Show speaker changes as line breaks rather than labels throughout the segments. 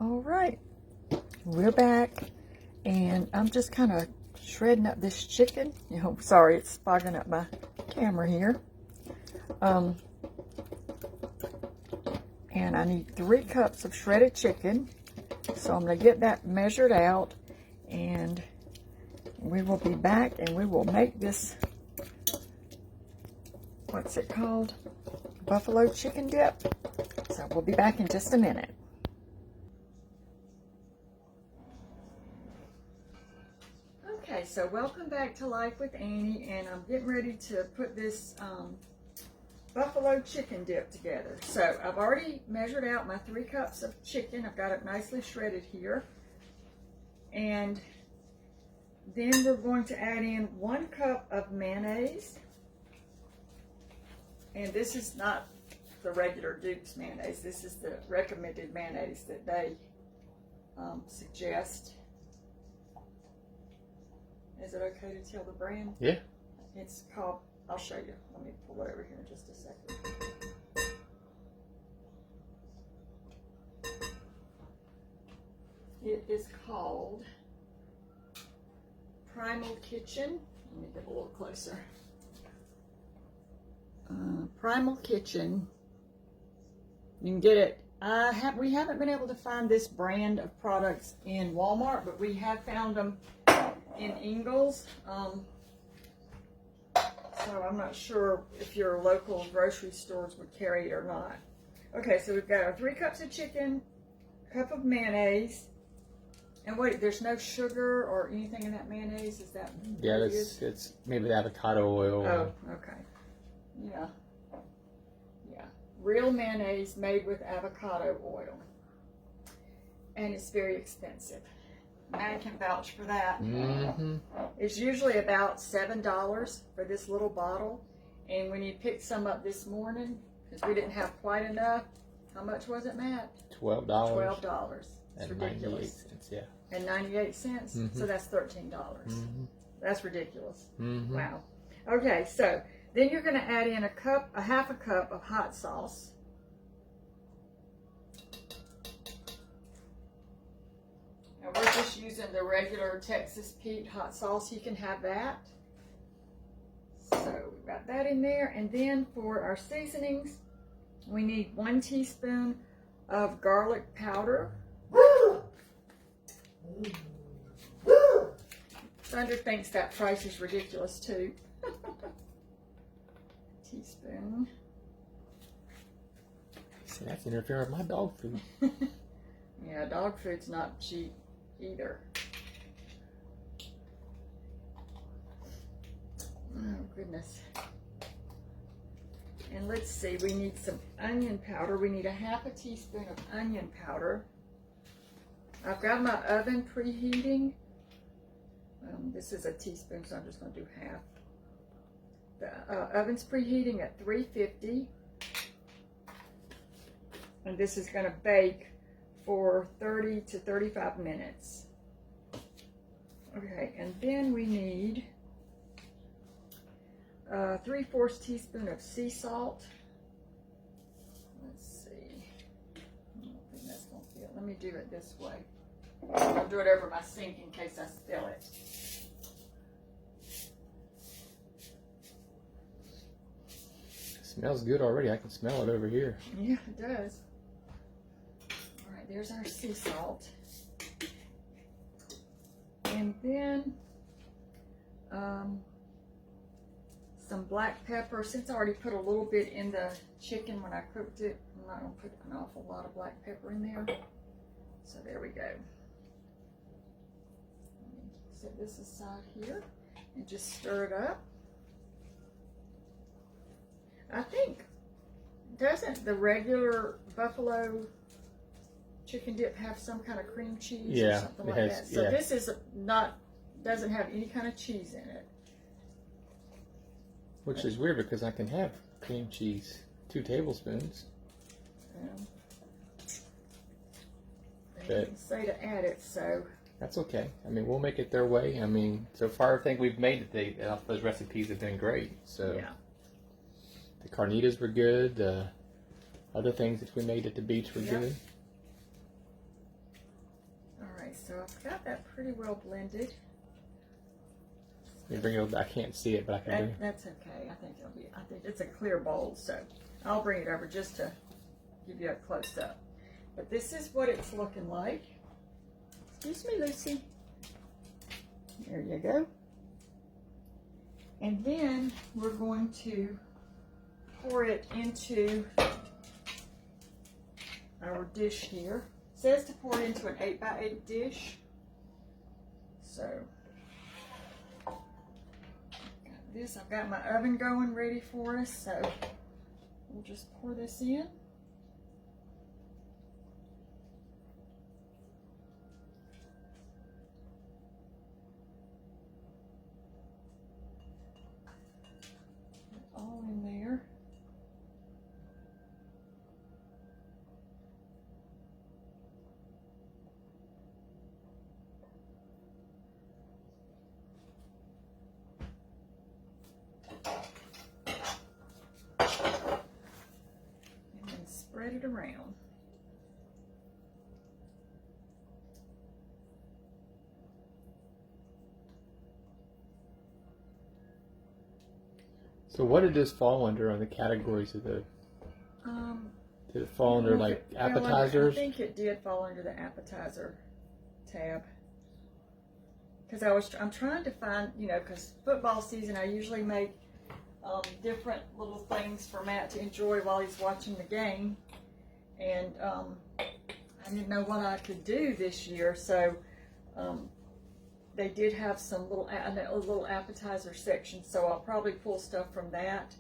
All right, we're back, and I'm just kind of shredding up this chicken. Sorry, it's fogging up my camera here. And I need 3 cups of shredded chicken, so I'm going to get that measured out, and we will be back, and we will make this, what's it called? Buffalo chicken dip. So we'll be back in just a minute. Okay, so welcome back to Life with Annie, and I'm getting ready to put this buffalo chicken dip together. So I've already measured out my 3 cups of chicken. I've got it nicely shredded here. And then we're going to add in 1 cup of mayonnaise. And this is not the regular Duke's mayonnaise. This is the recommended mayonnaise that they suggest. Is it okay to tell the brand?
Yeah.
It's called, I'll show you. Let me pull it over here in just a second. It is called Primal Kitchen. Let me get a little closer. Primal Kitchen. You can get it. We haven't been able to find this brand of products in Walmart, but we have found them in Ingles. So I'm not sure if your local grocery stores would carry it or not. Okay, so we've got our 3 cups of chicken, cup of mayonnaise, and wait, there's no sugar or anything in that mayonnaise? Is that?
Yeah, it's maybe the avocado oil.
Oh, okay. Yeah. Yeah. Real mayonnaise made with avocado oil. And it's very expensive. I can vouch for that.
Mm-hmm.
It's usually about $7 for this little bottle. And when you picked some up this morning, because we didn't have quite enough, how much was it, Matt?
$12.
$12. It's
and
ridiculous.
98 cents, yeah.
And 98 cents?
Mm-hmm.
So that's $13.
Mm-hmm.
That's ridiculous.
Mm-hmm.
Wow. Okay, so then you're going to add in a half a cup of hot sauce. And we're just using the regular Texas Pete hot sauce. You can have that. So we've got that in there. And then for our seasonings, we need 1 teaspoon of garlic powder. Thunder thinks that price is ridiculous too. Teaspoon.
See, that's interfering with my dog food.
Yeah, dog food's not cheap either. Oh goodness. And let's see, we need some onion powder. We need a half a teaspoon of onion powder. I've got my oven preheating. This is a teaspoon, so I'm just going to do half. The oven's preheating at 350. And this is going to bake for 30 to 35 minutes. Okay, and then we need 3/4 teaspoon of sea salt. Let's see. I don't think that's going to fit. Let me do it this way. I'll do it over my sink in case I spill it.
Smells good already. I can smell it over here.
Yeah, it does. All right, there's our sea salt. And then some black pepper. Since I already put a little bit in the chicken when I cooked it, I'm not going to put an awful lot of black pepper in there. So there we go. Let me set this aside here and just stir it up. I think, doesn't the regular buffalo chicken dip have some kind of cream cheese or something like that? So this is doesn't have any kind of cheese in it.
Which is weird because I can have cream cheese, 2 tablespoons.
They didn't say to add it, so.
That's okay. I mean, we'll make it their way. I mean, so far I think we've made it. Those recipes have been great. So
yeah.
The carnitas were good. Other things that we made at the beach were good.
I've got that pretty well blended.
Let me bring it over. I can't see it, but I can bring it.
That's okay. I think it's a clear bowl, so I'll bring it over just to give you a close up. But this is what it's looking like. Excuse me, Lucy. There you go. And then we're going to pour it into our dish here. It says to pour it into an 8x8 dish. So, got this. I've got my oven going ready for us. So, we'll just pour this in. All in there. And then spread it around.
So what did this fall under on the categories of the? Did it fall under like appetizers?
I think it did fall under the appetizer tab. Because I'm trying to find, because football season, I usually make different little things for Matt to enjoy while he's watching the game. And I didn't know what I could do this year, so they did have some a little appetizer section, so I'll probably pull stuff from that.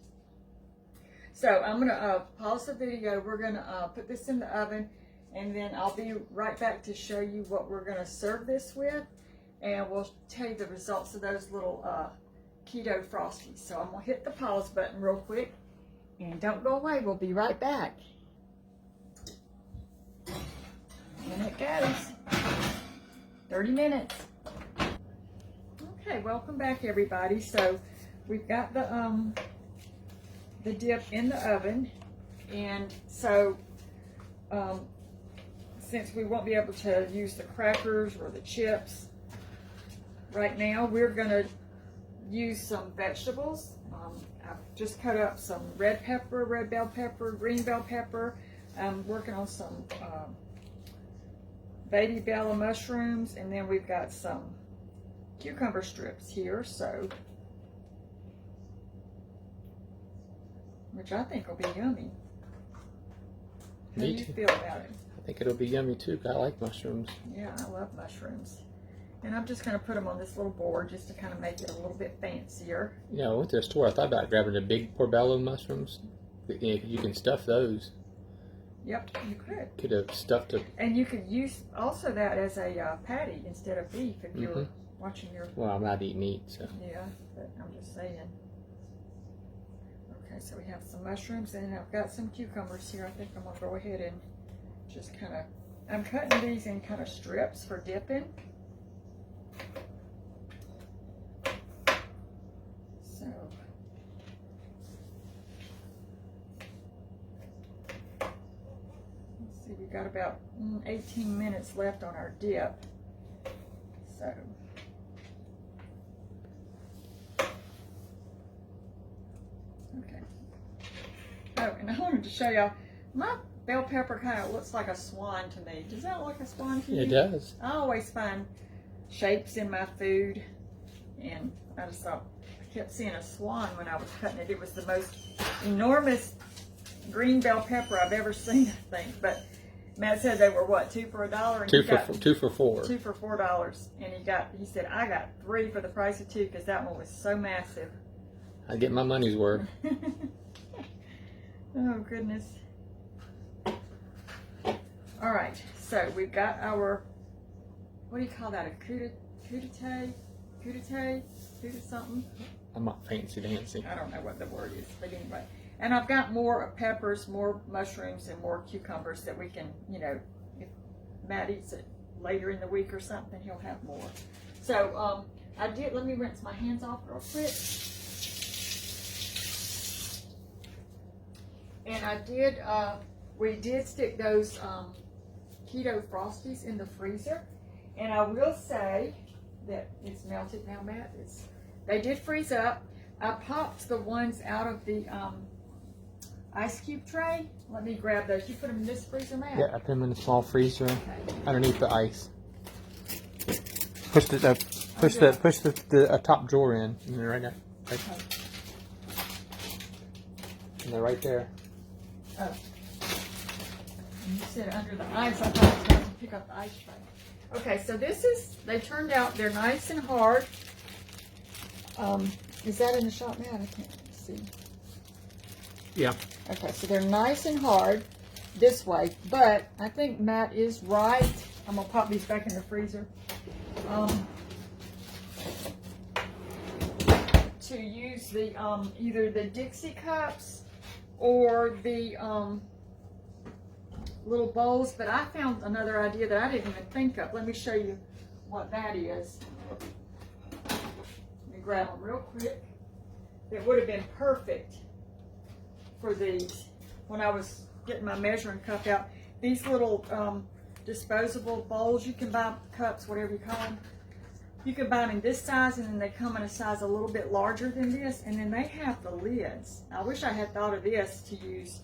So I'm going to pause the video. We're going to put this in the oven, and then I'll be right back to show you what we're going to serve this with, and we'll tell you the results of those little keto frosties. So I'm going to hit the pause button real quick, and don't go away. We'll be right back. And it goes. 30 minutes. Okay, welcome back, everybody. So we've got the dip in the oven, and so since we won't be able to use the crackers or the chips right now, we're going to use some vegetables. I've just cut up some red pepper, red bell pepper, green bell pepper. I'm working on some baby bella mushrooms, and then we've got some cucumber strips here, so which I think will be yummy. How do you feel about it?
I think it'll be yummy too, 'cause I like mushrooms.
Yeah, I love mushrooms. And I'm just going to put them on this little board just to kind of make it a little bit fancier.
Yeah, I went to the store. I thought about grabbing the big portobello mushrooms. You can stuff those.
Yep, you could.
Could have stuffed it.
And you could use also that as a patty instead of beef if you were watching your...
Well, I'm not eating meat, so...
Yeah, but I'm just saying. Okay, so we have some mushrooms, and I've got some cucumbers here. I think I'm going to go ahead and just kind of... I'm cutting these in kind of strips for dipping. So... let's see, we've got about 18 minutes left on our dip. So... okay. Oh, and I wanted to show y'all, my bell pepper kind of looks like a swan to me. Does that look like a swan to you?
It does.
I always find shapes in my food, and I just thought, I kept seeing a swan when I was cutting it. It was the most enormous green bell pepper I've ever seen, I think. But Matt said they were what, $2 for $1? And
two for $4.
$2 for $4, and he said I got 3 for the price of 2 because that one was so massive.
I get my money's worth.
Oh goodness. All right, so we've got our, what do you call that? A crudité something?
I'm not fancy dancy.
I don't know what the word is, but anyway. And I've got more peppers, more mushrooms, and more cucumbers that we can, if Matt eats it later in the week or something, he'll have more. So let me rinse my hands off real quick. And we did stick those keto frosties in the freezer, And I will say that it's melted now, Matt. They did freeze up. I popped the ones out of the ice cube tray. Let me grab those. You put them in this freezer, Matt?
Yeah, I put them in a small freezer underneath the ice. Push the top drawer in. And they're right now. Right.
Okay.
And they're right there.
Oh. You said under the ice. I thought I was going to pick up the ice tray. Okay, so they turned out, they're nice and hard. Is that in the shop, Matt? I can't see.
Yeah.
Okay, so they're nice and hard this way, but I think Matt is right. I'm going to pop these back in the freezer. To use the either the Dixie cups or the little bowls, but I found another idea that I didn't even think of. Let me show you what that is. Let me grab them real quick. It would have been perfect for these when I was getting my measuring cup out. These little disposable bowls, you can buy cups, whatever you call them. You can buy them in this size, and then they come in a size a little bit larger than this, and then they have the lids. I wish I had thought of this to use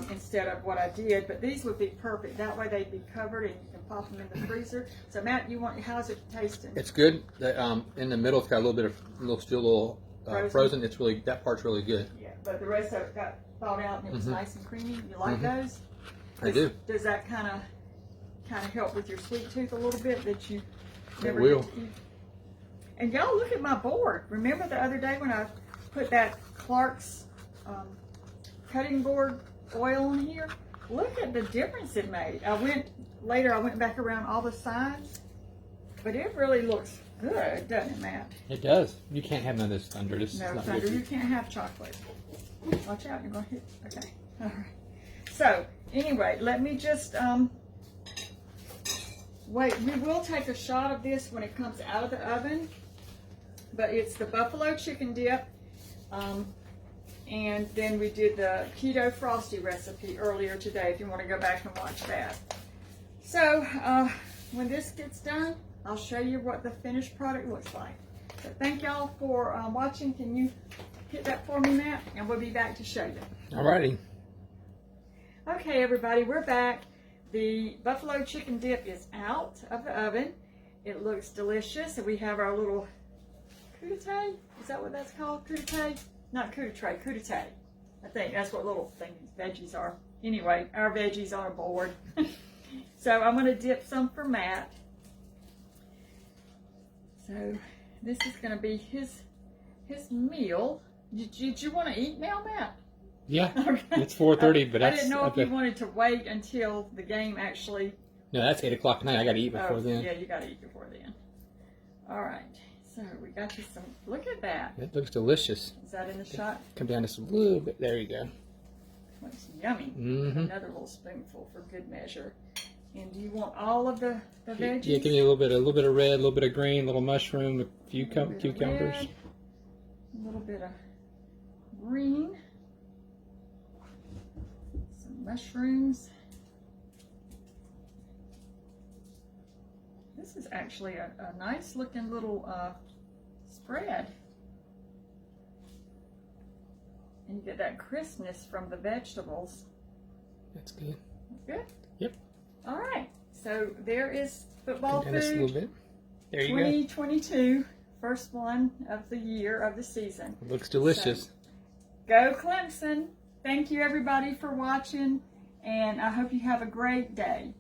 instead of what I did, but these would be perfect. That way they'd be covered, and you can pop them in the freezer. So Matt, how's it tasting?
It's good. In the middle, it's got a little bit of still frozen. It's really, that part's really good.
Yeah, but the rest of it got thawed out and it was nice and creamy. You like those?
I do.
Does that kind of help with your sweet tooth a little bit that you never
will.
get to eat? And y'all look at my board. Remember the other day when I put that Clark's cutting board oil in here? Look at the difference it made. I went back around all the sides, but it really looks good, doesn't it, Matt?
It does. You can't have none of this thunder. This
No,
is not
Thunder,
good.
you can't have chocolate. Watch out, you're going to hit. Okay. All right. So, anyway, let me just, wait, we will take a shot of this when it comes out of the oven, but it's the buffalo chicken dip, and then we did the keto frosty recipe earlier today, if you want to go back and watch that. So, when this gets done, I'll show you what the finished product looks like. So thank y'all for watching. Can you hit that for me, Matt? And we'll be back to show you.
Alrighty.
Okay, everybody, we're back. The buffalo chicken dip is out of the oven. It looks delicious. And we have our little crudité. Is that what that's called? Crudité? Not crudité, crudité. I think that's what little veggies are. Anyway, our veggies on a board. So I'm going to dip some for Matt. So this is going to be his meal. Did you want to eat now, Matt?
Yeah,
Okay.
it's 4:30, but
I
that's
didn't know
okay.
if you wanted to wait until the game actually.
No, that's 8 o'clock tonight. I got to eat before then.
Yeah, you got to eat before then. All right. So we got you some. Look at that.
It looks delicious.
Is that in the shot?
Come down just a little bit. There you go.
Looks yummy.
Mm-hmm.
Another little spoonful for good measure. And do you want all of the veggies?
Yeah, give me a little bit of red, a little bit of green, a little mushroom, a few cucumbers.
Red, a little bit of green, some mushrooms. This is actually a nice looking little spread. And you get that crispness from the vegetables.
That's good.
Good?
Yep.
All right. So there is football
Come down just a
food
little bit. There you
2022, first one of the year, of the season.
go. It looks delicious.
So, go Clemson. Thank you everybody for watching, and I hope you have a great day.